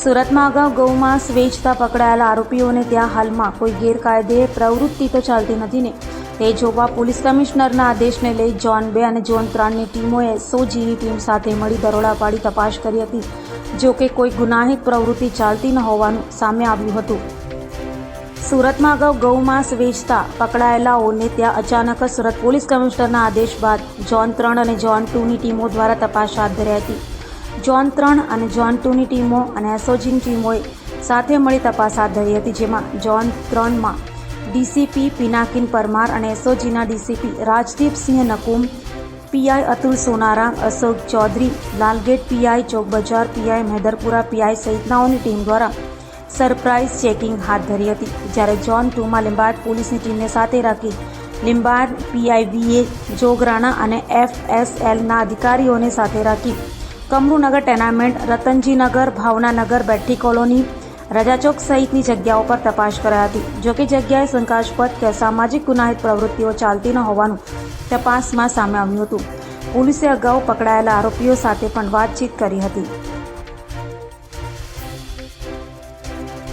સુરતમાં અગાઉ ગૌમાંસ વેચતા પકડાયેલા આરોપીઓને ત્યાં હાલમાં કોઈ ગેરકાયદે પ્રવૃત્તિ તો ચાલતી નથી ને, તે જોવા પોલીસ કમિશનરના આદેશને લઈ ઝોન 2 અને ઝોન 3ની ટીમોએ એસઓજીની ટીમ સાથે મળી દરોડા પાડી તપાસ કરી હતી. જો કે કોઈ ગુનાહિત પ્રવૃત્તિ ચાલતી ન હોવાનું સામે આવ્યું હતું. સુરતમાં અગાઉ ગૌમાંસ વેચતા પકડાયેલાઓને ત્યાં અચાનક સુરત પોલીસ કમિશનરના આદેશ બાદ ઝોન 3 અને ઝોન 2ની ટીમો દ્વારા તપાસ હાથ ધરી હતી. ઝોન 3 અને ઝોન 2ની ટીમો અને એસઓજીની ટીમોએ સાથે મળી તપાસ હાથ ધરી હતી, જેમાં ઝોન 3માં ડીસીપી પિનાકિન પરમાર અને એસઓજીના DCP Rajdeepsinh Nakum, PI Atul Sonara, Ashok Chaudhary, Lalgate PI, Chowk Bazar PI, Mahidharpura PI સહિતનાઓની ટીમ દ્વારા સરપ્રાઇઝ ચેકિંગ હાથ ધરી હતી. જ્યારે ઝોન 2માં લિંબાયત પોલીસની ટીમને સાથે રાખી લિંબાયત પીઆઈવીએ, જોગરાણા અને એફએસએલના અધિકારીઓને સાથે રાખી કમરુનગર ટેનામેન્ટ, રતનજીનગર, ભાવનાનગર, બેઠી કોલોની, રજાચોક સહિતની જગ્યાઓ પર તપાસ કરાઈ હતી. જોકે જગ્યાએ શંકાસ્પદ કે સામાજિક ગુનાહિત પ્રવૃત્તિઓ ચાલતી ન હોવાનું તપાસમાં સામે આવ્યું હતું. પોલીસે અગાઉ પકડાયેલા આરોપીઓ સાથે પણ વાતચીત કરી હતી.